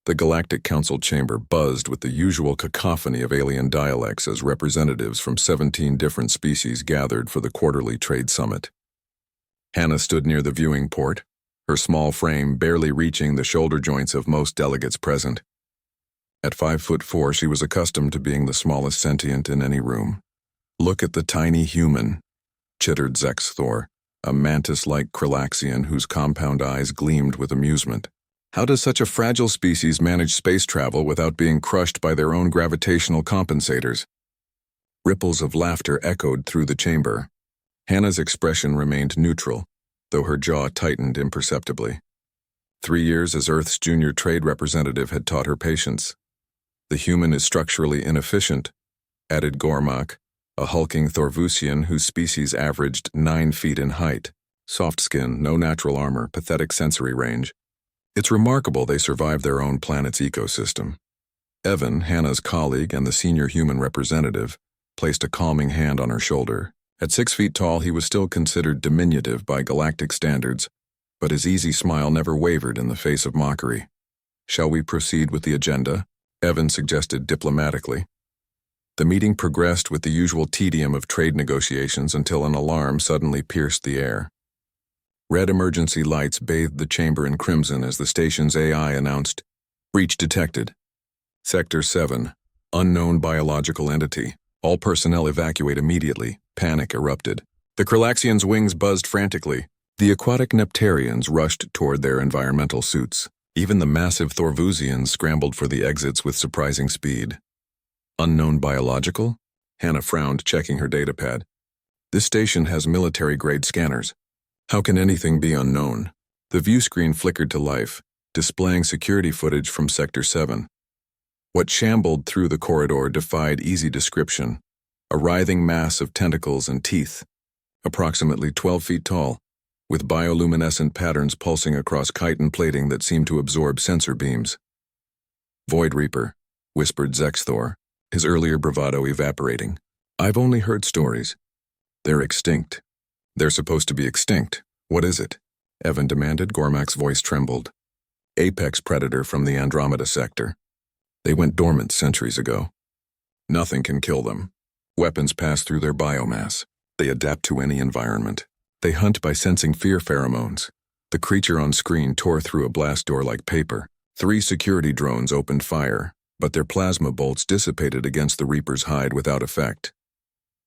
The Galactic Council chamber buzzed with the usual cacophony of alien dialects as representatives from 17 different species gathered for the quarterly trade summit. Hannah stood near the viewing port, her small frame barely reaching the shoulder joints of most delegates present. At 5'4", she was accustomed to being the smallest sentient in any room. "Look at the tiny human," chittered Zexthor, a mantis-like Krillaxian whose compound eyes gleamed with amusement. "How does such a fragile species manage space travel without being crushed by their own gravitational compensators?" Ripples of laughter echoed through the chamber. Hannah's expression remained neutral, though her jaw tightened imperceptibly. 3 years as Earth's junior trade representative had taught her patience. "The human is structurally inefficient," added Gormak, a hulking Thorvusian whose species averaged 9 feet in height. Soft skin, no natural armor, pathetic sensory range. "It's remarkable they survived their own planet's ecosystem." Evan, Hannah's colleague and the senior human representative, placed a calming hand on her shoulder. At 6 feet tall, he was still considered diminutive by galactic standards, but his easy smile never wavered in the face of mockery. "Shall we proceed with the agenda?" Evan suggested diplomatically. The meeting progressed with the usual tedium of trade negotiations until an alarm suddenly pierced the air. Red emergency lights bathed the chamber in crimson as the station's AI announced, "Breach detected. Sector 7, unknown biological entity. All personnel evacuate immediately." Panic erupted. The Krillaxians' wings buzzed frantically. The aquatic Neptarians rushed toward their environmental suits. Even the massive Thorvusians scrambled for the exits with surprising speed. "Unknown biological?" Hannah frowned, checking her datapad. "This station has military-grade scanners. How can anything be unknown?" The view screen flickered to life, displaying security footage from Sector 7. What shambled through the corridor defied easy description. A writhing mass of tentacles and teeth, approximately 12 feet tall, with bioluminescent patterns pulsing across chitin plating that seemed to absorb sensor beams. "Void Reaper," whispered Zexthor, his earlier bravado evaporating. "I've only heard stories. They're extinct." "They're supposed to be extinct. What is it?" Evan demanded. Gormak's voice trembled. "Apex predator from the Andromeda sector. They went dormant centuries ago. Nothing can kill them. Weapons pass through their biomass. They adapt to any environment. They hunt by sensing fear pheromones." The creature on screen tore through a blast door like paper. 3 security drones opened fire, but their plasma bolts dissipated against the Reaper's hide without effect.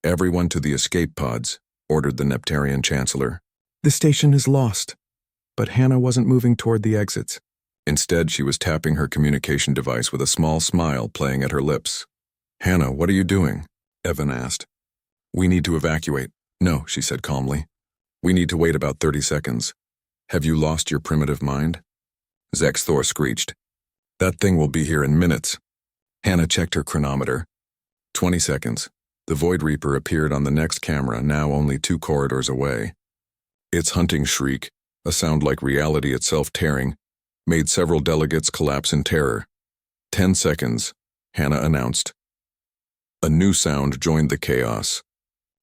"Everyone to the escape pods," ordered the Neptarian Chancellor. "The station is lost." But Hannah wasn't moving toward the exits. Instead, she was tapping her communication device with a small smile playing at her lips. "Hannah, what are you doing?" Evan asked. "We need to evacuate." "No," she said calmly. "We need to wait about 30 seconds. Have you lost your primitive mind?" Zexthor screeched. "That thing will be here in minutes." Hannah checked her chronometer. 20 seconds. The Void Reaper appeared on the next camera, now only 2 corridors away. Its hunting shriek, a sound like reality itself tearing, made several delegates collapse in terror. 10 seconds, Hannah announced. A new sound joined the chaos.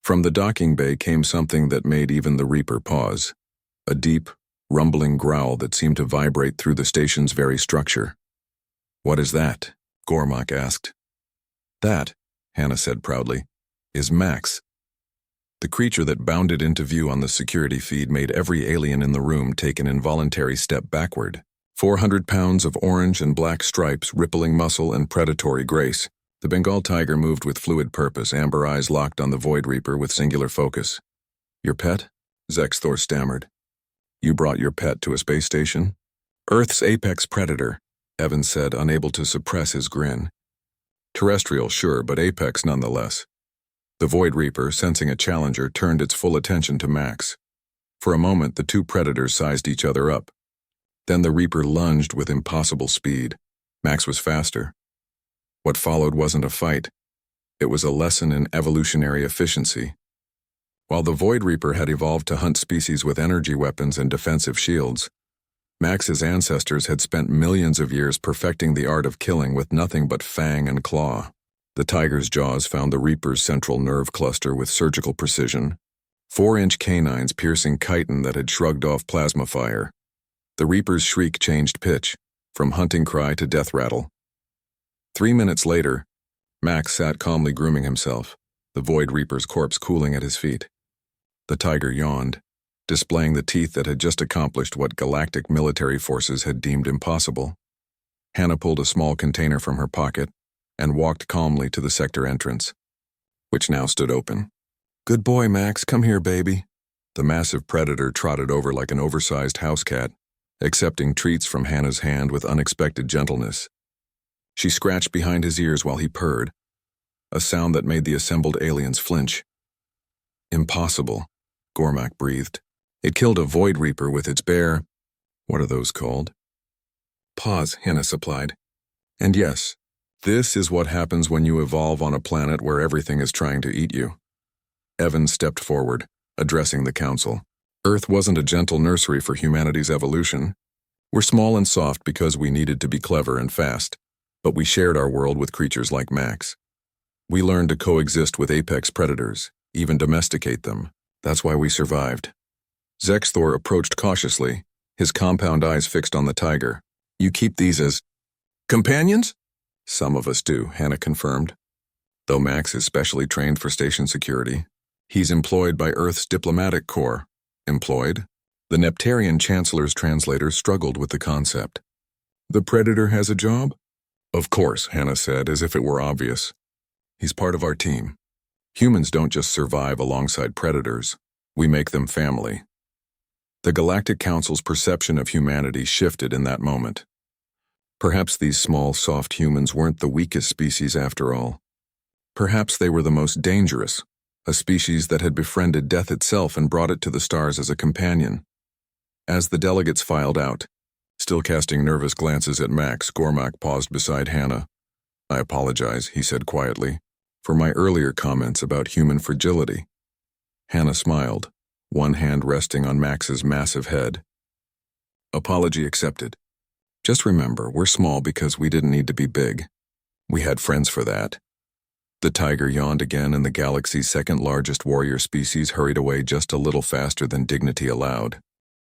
From the docking bay came something that made even the Reaper pause. A deep, rumbling growl that seemed to vibrate through the station's very structure. "What is that?" Gormak asked. "That," Hannah said proudly, "is Max." The creature that bounded into view on the security feed made every alien in the room take an involuntary step backward. 400 pounds of orange and black stripes, rippling muscle, and predatory grace. The Bengal tiger moved with fluid purpose, amber eyes locked on the Void Reaper with singular focus. "Your pet?" Zexthor stammered. "You brought your pet to a space station?" "Earth's apex predator," Evan said, unable to suppress his grin. "Terrestrial, sure, but apex nonetheless." The Void Reaper, sensing a challenger, turned its full attention to Max. For a moment, the two predators sized each other up. Then the Reaper lunged with impossible speed. Max was faster. What followed wasn't a fight. It was a lesson in evolutionary efficiency. While the Void Reaper had evolved to hunt species with energy weapons and defensive shields, Max's ancestors had spent millions of years perfecting the art of killing with nothing but fang and claw. The tiger's jaws found the Reaper's central nerve cluster with surgical precision. 4-inch canines piercing chitin that had shrugged off plasma fire. The Reaper's shriek changed pitch, from hunting cry to death rattle. 3 minutes later, Max sat calmly grooming himself, the Void Reaper's corpse cooling at his feet. The tiger yawned, displaying the teeth that had just accomplished what galactic military forces had deemed impossible. Hannah pulled a small container from her pocket and walked calmly to the sector entrance, which now stood open. "Good boy, Max. Come here, baby." The massive predator trotted over like an oversized house cat, accepting treats from Hannah's hand with unexpected gentleness. She scratched behind his ears while he purred, a sound that made the assembled aliens flinch. "Impossible," Gormak breathed. "It killed a Void Reaper with its bare—" "What are those called?" "Paws," Hannah supplied. "And yes, this is what happens when you evolve on a planet where everything is trying to eat you." Evan stepped forward, addressing the council. "Earth wasn't a gentle nursery for humanity's evolution. We're small and soft because we needed to be clever and fast, but we shared our world with creatures like Max. We learned to coexist with apex predators, even domesticate them. That's why we survived." Zexthor approached cautiously, his compound eyes fixed on the tiger. "You keep these as companions?" "Some of us do," Hannah confirmed. "Though Max is specially trained for station security. He's employed by Earth's diplomatic corps." "Employed?" The Neptarian Chancellor's translator struggled with the concept. "The Predator has a job?" "Of course," Hannah said, as if it were obvious. "He's part of our team. Humans don't just survive alongside predators. We make them family." The Galactic Council's perception of humanity shifted in that moment. Perhaps these small, soft humans weren't the weakest species after all. Perhaps they were the most dangerous, a species that had befriended death itself and brought it to the stars as a companion. As the delegates filed out, still casting nervous glances at Max, Gormak paused beside Hannah. "I apologize," he said quietly, "for my earlier comments about human fragility." Hannah smiled, one hand resting on Max's massive head. "Apology accepted. Just remember, we're small because we didn't need to be big. We had friends for that." The tiger yawned again, and the galaxy's second-largest warrior species hurried away just a little faster than dignity allowed.